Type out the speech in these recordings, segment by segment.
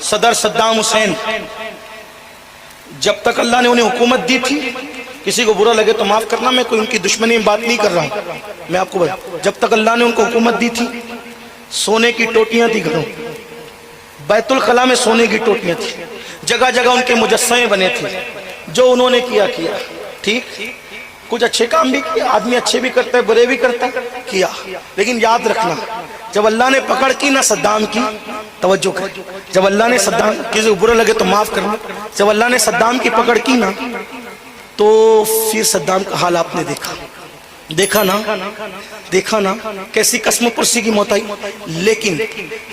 صدر Saddam Hussein, جب تک اللہ نے انہیں حکومت دی تھی، کسی کو برا لگے تو معاف کرنا، میں کوئی ان کی دشمنی میں بات نہیں کر رہا ہوں، میں آپ کو جب تک اللہ نے ان کو حکومت دی تھی، سونے کی ٹوٹیاں تھی گھروں، بیت الخلا میں سونے کی ٹوٹیاں تھی، جگہ جگہ ان کے مجسمے بنے تھے، جو انہوں نے کیا ٹھیک، کچھ اچھے کام بھی کیا، آدمی اچھے بھی کرتا ہے برے بھی کرتا ہے، کیا، لیکن یاد رکھنا جب اللہ نے پکڑ کی نہ صدام کی، توجہ کر، جب اللہ نے صدام، کسی کو برا لگے تو معاف کرنا، جب اللہ نے صدام کی پکڑ کی نا تو پھر صدام کا حال آپ نے دیکھا نا کیسی قسم پرسی کی موت آئی، لیکن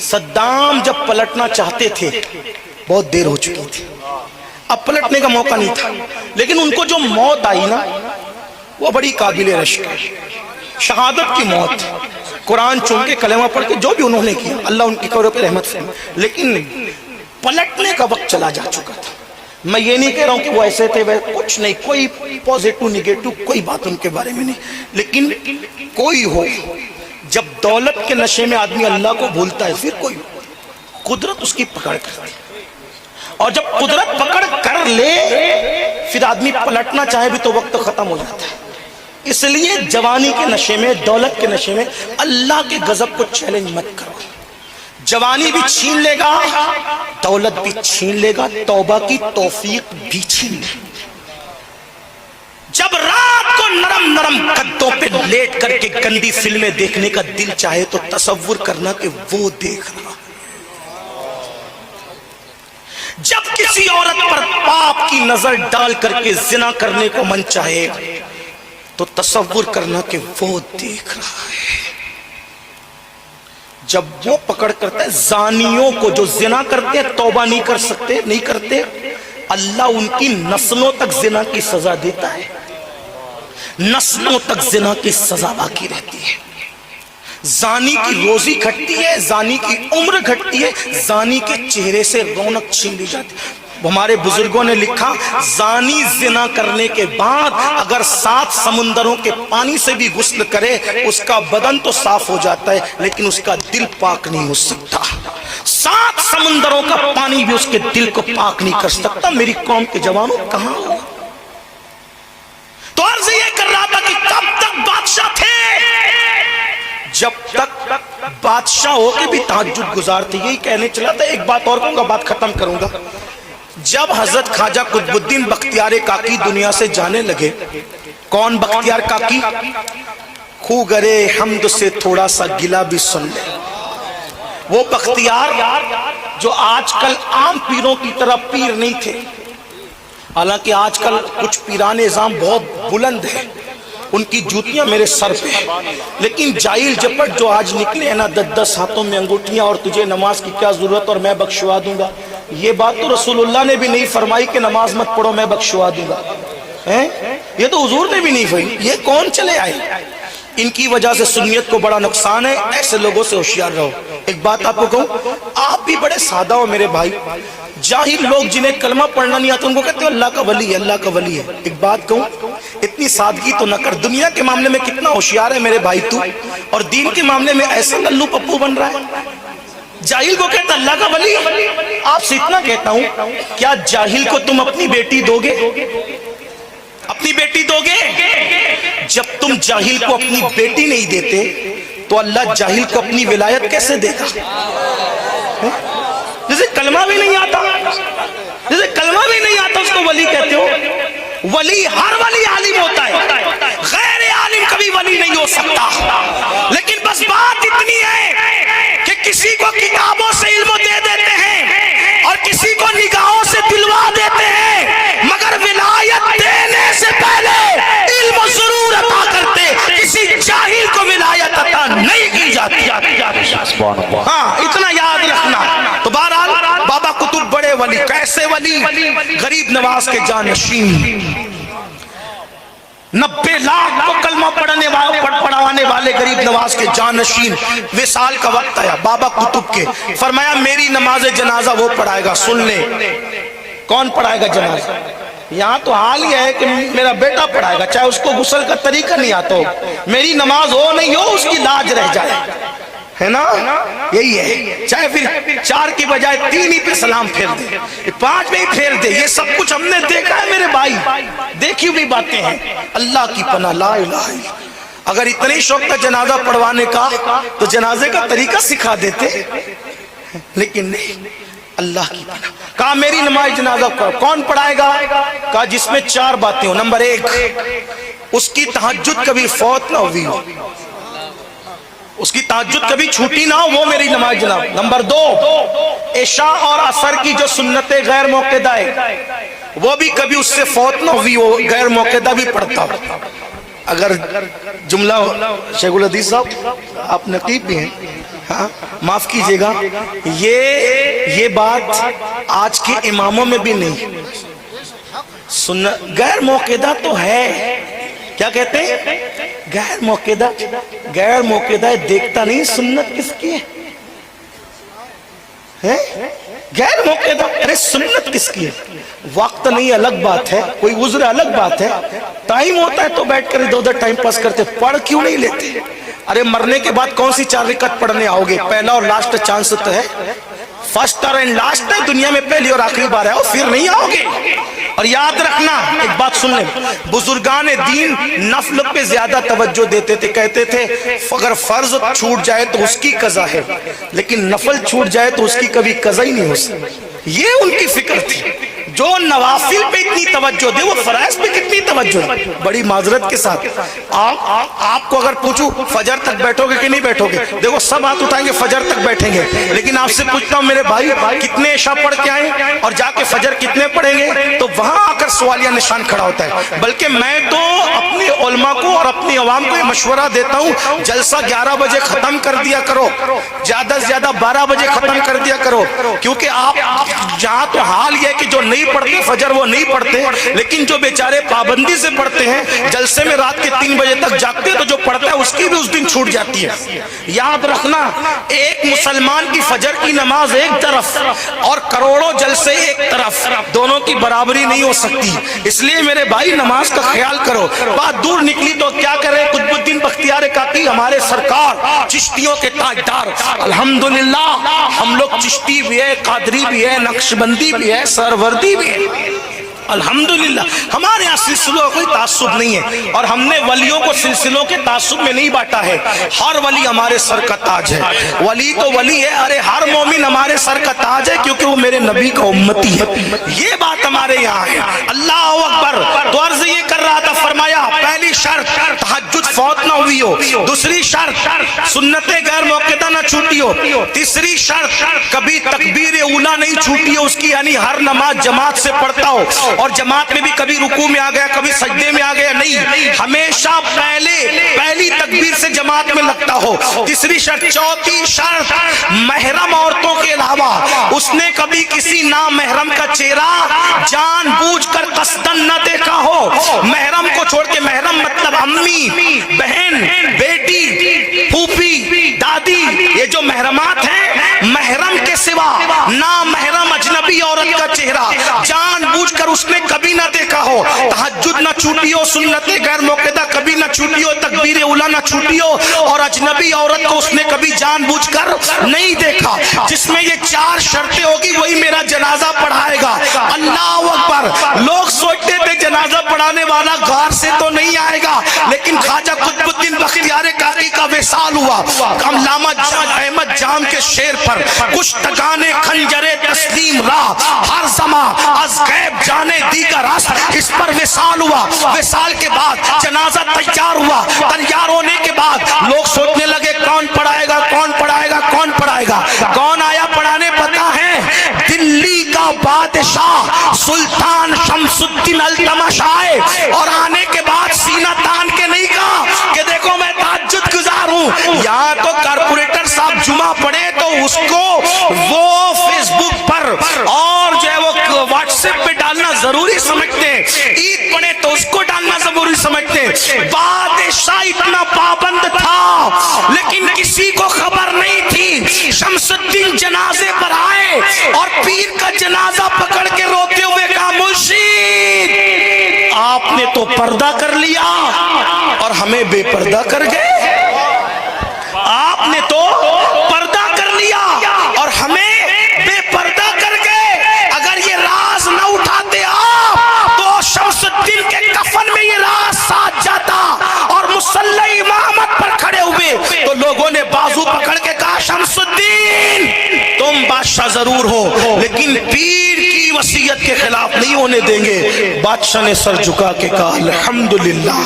صدام جب پلٹنا چاہتے تھے بہت دیر ہو چکی تھی، اب پلٹنے کا موقع نہیں تھا، لیکن ان کو جو موت آئی نا وہ بڑی قابل رشک ہے، شہادت کی موت، قرآن چون کے کلمہ پڑھ کے جو بھی انہوں نے کیا اللہ ان کی قبروں پہ رحمت فرمائے، لیکن پلٹنے کا وقت چلا جا چکا تھا۔ میں یہ نہیں کہہ رہا ہوں کہ وہ ایسے تھے، کچھ نہیں، کوئی پوزیٹو نیگیٹو کوئی بات ان کے بارے میں نہیں، لیکن کوئی ہو جب دولت کے نشے میں آدمی اللہ کو بھولتا ہے، پھر کوئی قدرت اس کی پکڑ کرتی ہے، اور جب قدرت پکڑ کر لے پھر آدمی پلٹنا چاہے بھی تو وقت ختم ہو جاتا ہے۔ اس لیے جوانی کے نشے میں، دولت کے نشے میں اللہ کے غضب کو چیلنج مت کرو، جوانی بھی چھین لے گا، دولت بھی چھین لے گا، توبہ کی توفیق بھی چھین لے گا۔ جب رات کو نرم نرم قدوں پہ لیٹ کر کے گندی فلمیں دیکھنے کا دل چاہے تو تصور کرنا کہ وہ دیکھ رہا، جب کسی عورت پر پاپ کی نظر ڈال کر کے زنا کرنے کو من چاہے تو تصور کرنا کہ وہ دیکھ رہا ہے۔ جب وہ پکڑ کرتا ہے زانیوں کو جو زنا کرتے ہیں، توبہ نہیں کرتے، اللہ ان کی نسلوں تک زنا کی سزا دیتا ہے، نسلوں تک زنا کی سزا باقی رہتی ہے۔ زانی کی روزی گھٹتی ہے، زانی کی عمر گھٹتی ہے، زانی کے چہرے سے رونق چھین لی جاتی ہے۔ ہمارے بزرگوں نے لکھا زانی زنا کرنے کے بعد اگر 7 سمندروں کے پانی سے بھی غسل کرے اس کا بدن تو صاف ہو جاتا ہے لیکن اس کا دل پاک نہیں ہو سکتا، 7 سمندروں کا پانی بھی اس کے دل کو پاک نہیں کر سکتا۔ میری قوم کے جوانوں کہاں ہو؟ تو عرض یہ کر رہا تھا کہ کب تک بادشاہ تھے؟ جب تک بادشاہ ہو کے بھی تہجد گزار تھے۔ یہی کہنے چلا تھا، ایک بات اور کہوں گا، بات ختم کروں گا۔ جب حضرت خواجہ قطب الدین بختیار کاکی دنیا سے جانے لگے، کون بختیار کاکی؟ خو گرے حمد سے تھوڑا سا گلا بھی سن لے، وہ بختیار جو آج کل عام پیروں کی طرح پیر نہیں تھے، حالانکہ آج کل کچھ پیران نظام بہت بلند ہیں، ان کی جوتیاں میرے سر پہ، لیکن جاہل جپٹ جو آج نکلے ہیں نا 10 ہاتھوں میں انگوٹھیاں اور تجھے نماز کی کیا ضرورت اور میں بخشوا دوں گا، یہ بات تو رسول اللہ نے بھی نہیں فرمائی کہ نماز مت پڑھو میں بخشوا دوں گا، یہ تو حضور نے بھی نہیں فرمائی، یہ کون چلے آئے؟ ان کی وجہ سے سنیت کو بڑا نقصان ہے، ایسے لوگوں سے ہوشیار رہو۔ ایک بات آپ کو کہوں، آپ بھی بڑے سادہ ہو میرے بھائی، جاہل لوگ جنہیں کلمہ پڑھنا نہیں آتا ان کو کہتے ہو اللہ کا ولی ہے، اللہ کا ولی ہے۔ ایک بات کہوں، اتنی سادگی تو نہ کر، دنیا کے معاملے میں کتنا ہوشیار ہے میرے بھائی تو، اور دین کے معاملے میں ایسا للو پپو بن رہا ہے۔ جاہل کو کہتا اللہ کا ولی ہے۔ آپ سے اتنا کہتا ہوں، کیا جاہل کو تم اپنی بیٹی دو گے؟ اپنی بیٹی دو گے؟ جب تم جاہل کو اپنی بیٹی نہیں دیتے تو اللہ جاہل کو اپنی ولایت کیسے دے گا؟ جسے کلمہ بھی نہیں آتا، اس کو ولی کہتے ہو؟ ولی، ہر ولی عالم ہوتا ہے، غیر عالم کبھی ولی نہیں ہو سکتا، لیکن بس بات اتنی ہے کہ کسی کو کتابوں سے علم دے دیتے ہیں اور کسی کو نگاہوں سے دلوا دیتے ہیں، مگر ولایت دینے سے پہلے علم ضرور عطا کرتے، کسی جاہل کو ولایت عطا نہیں کی جاتی۔ ہاں اتنا یاد رکھنا۔ تو بہرحال بابا قطب بڑے ولی، کیسے ولی؟ غریب نواز کے جانشین، 90 لاکھ کو کلمہ پڑھانے والے غریب نواز کے جانشین۔ وصال کا وقت آیا بابا قطب کے، فرمایا میری نماز جنازہ وہ پڑھائے گا، سن لے کون پڑھائے گا جنازہ؟ یہاں تو حال یہ ہے کہ میرا بیٹا پڑھائے گا، چاہے اس کو غسل کا طریقہ نہیں آتا ہو، میری نماز ہو نہیں ہو اس کی لاج رہ جائے، ہے نا, یہی ہے. چاہے پھر 4 کی بجائے 3 ہی پہ سلام پھیر دے, 5 میں ہی پھیر دے. یہ سب کچھ ہم نے دیکھا ہے میرے بھائی, دیکھی ہوئی باتیں ہیں. اللہ کی پناہ, لا الہ الا اللہ. اگر اتنی شوق تھا جنازہ پڑھوانے کا تو جنازے کا طریقہ سکھا دیتے, لیکن نہیں. اللہ کی پناہ. کہا میری نماز جنازہ کون پڑھائے گا؟ کہا جس میں 4 باتیں ہوں. نمبر 1, اس کی تہجد کبھی فوت نہ ہوئی ہو, اس کی تہجد کبھی چھوٹی نہ ہو, وہ میری نماز جنازہ. نمبر 2, عشاء اور عصر کی جو سنتیں غیر موقدہ ہے وہ بھی کبھی اس سے فوت نہ ہوئی ہو, غیر موقدہ بھی پڑھتا ہو. اگر جملہ شیخ الحدیث صاحب آپ نقیب بھی ہیں, ہاں معاف کیجئے گا, یہ بات آج کے اماموں میں بھی نہیں. غیر موقدہ تو ہے, کیا کہتے ہیں غیر موقدہ, غیر موقدہ دیکھتا نہیں سنت کس کی ہے, غیر موقدہ. ارے سنت کس کی ہے؟ وقت نہیں الگ بات ہے, کوئی عذر الگ بات ہے, ٹائم ہوتا ہے تو بیٹھ کر ادھر ادھر ٹائم پاس کرتے, پڑھ کیوں نہیں لیتے؟ ارے مرنے کے بعد کون سی 4 رکعت پڑھنے آؤ گے؟ پہلا اور لاسٹ چانس تو ہے, فرسٹ اور لاسٹ ہے, دنیا میں پہلی اور آخری بار ہے, اور پھر نہیں آؤ گے. اور یاد رکھنا ایک بات سن لیں, بزرگان دین نفل پہ زیادہ توجہ دیتے تھے. کہتے تھے اگر فرض چھوٹ جائے تو اس کی قضا ہے, لیکن نفل چھوٹ جائے تو اس کی کبھی قضا ہی نہیں ہو سکتی. یہ ان کی فکر تھی. جو نوافل پہ اتنی توجہ دے وہ فرائض پہ کتنی توجہ ہے. بڑی معذرت کے ساتھ آپ کو اگر پوچھوں فجر تک بیٹھو گے کہ نہیں بیٹھو گے, دیکھو سب ہاتھ اٹھائیں گے فجر تک بیٹھیں گے, لیکن آپ سے پوچھتا ہوں میرے بھائی کتنے عشاء پڑھ کے آئیں اور جا کے فجر کتنے پڑھیں گے؟ تو وہاں آ کر سوالیہ نشان کھڑا ہوتا ہے. بلکہ میں تو اپنے علماء کو اور اپنی عوام کو یہ مشورہ دیتا ہوں, جلسہ 11 بجے ختم کر دیا کرو, زیادہ سے زیادہ 12 بجے ختم کر دیا کرو. کیونکہ آپ جہاں تو حال یہ ہے کہ جو نہیں پڑھتے فجر وہ نہیں پڑھتے, لیکن جو بیچارے پابندی سے پڑھتے ہیں جلسے میں رات کے 3 بجے تک جاگتے تو جو پڑھتا ہے اس کی بھی اس دن چھوٹ جاتی ہے. یاد رکھنا, ایک مسلمان کی فجر کی نماز ایک طرف اور کروڑوں جلسے ایک طرف, دونوں کی برابری نہیں ہو سکتی. اس لیے میرے بھائی نماز کا خیال کرو. بات دور نکلی تو کیا کرے, قطب الدین بختیار کاکی ہمارے سرکار چشتیوں کے تاجدار, الحمدللہ ہم لوگ چشتی بھی ہے, قادری بھی ہے, نقشبندی بھی ہے, سروردی بھی ہے. الحمدللہ ہمارے یہاں سلسلوں کا کوئی تعصب نہیں ہے, اور ہم نے ولیوں کو سلسلوں کے تعصب میں نہیں بانٹا ہے. ہر ولی ہمارے سر کا تاج ہے. ولی تو ولی ہے, ارے ہر مومن ہمارے سر کا تاج ہے, کیونکہ وہ میرے نبی کا امتی ہے. یہ بات ہمارے یہاں ہے. اللہ اکبر. تو عرض یہ کر رہا تھا, فرمایا پہلی شرط تہجد فوت نہ ہوئی ہو, دوسری شرط سنتیں غیر موقدہ نہ چھوٹی ہو, تیسری شرط کبھی تکبیر اولا نہیں چھوٹی ہو اس کی, یعنی ہر نماز جماعت سے پڑھتا ہو, اور جماعت میں بھی کبھی رکوع میں آ گیا کبھی سجدے میں آ گیا نہیں, ہمیشہ پہلی تکبیر سے جماعت میں لگتا ہو. تیسری شرط. چوتھی شرط محرم عورتوں کے علاوہ اس نے کبھی کسی نامحرم کا چہرہ جان بوجھ کر قصدن نہ دیکھا ہو. محرم کو چھوڑ کے, محرم مطلب امی, بہن, بیٹی, پھوپھی, دادی, یہ جو محرمات ہیں, محرم کے سوا نامحرم اجنبی عورت کا چہرہ جان بوجھ کر اس نے کبھی نہ دیکھا ہو. تہجد نہ چھوٹی ہو, سنتیں غیر موقدہ کبھی نہ چھوٹی ہو, تکبیر اولا نہ چھوٹی ہو, اور اجنبی عورت کو اس نے کبھی جان بوجھ کر نہیں دیکھا. جس میں یہ 4 شرطیں ہوگی وہی میرا جنازہ پڑھائے گا. اللہ اکبر. لوگ سوچتے تھے جنازہ پڑھانے والا غار سے تو نہیں آئے گا, لیکن خواجہ قطب الدین بختیار کاکی کا وصال ہوا. علامہ احمد جام کے شعر پر, کشتگان خنجر تسلیم راہ ہر زمان از غیب جانے دیگر راست, اس پر وصال ہوا. وصال کے بعد جنازہ تیار ہوا. تیار ہونے کے بعد لوگ سوچنے لگے کون پڑھائے گا, کون پڑھائے گا, کون پڑھائے گا. کون آیا پڑھانے پتہ ہے؟ دلی کا بادشاہ سلطان شمس الدین التماشائے. اور آنے کے بعد سینہ تان کے نہیں کہا کہ دیکھو میں تہجد گزار ہوں. یہاں تو کارپوریٹر صاحب جمعہ پڑھے تو اس کو وہ فیس بک پر اور جو ہے وہ واٹس ایپ پہ ڈالنا ضروری سمجھتے, عید پڑھے تو اس کو ڈالنا ضروری سمجھتے. بادشاہ اتنا پابند تھا لیکن کسی کو خبر نہیں تھی. شمس الدین جنازے پر آئے اور پیر کا جنازہ پکڑ کے روتے ہوئے کہا مرشد آپ نے تو پردہ کر لیا اور ہمیں بے پردہ کر گئے. آپ نے تو ضرور ہو لیکن پیر کی وصیت کے خلاف نہیں ہونے دیں گے۔ بادشاہ نے سر جھکا کے کہا الحمدللہ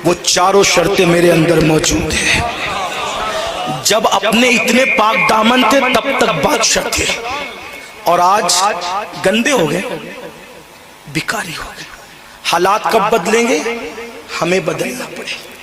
وہ چاروں شرطیں میرے اندر موجود ہیں۔ جب اپنے اتنے پاک دامن تھے تب تک بادشاہ تھے، اور آج گندے ہو گئے، بیکاری ہو گئے۔ حالات کب بدلیں گے؟ ہمیں بدلنا پڑے۔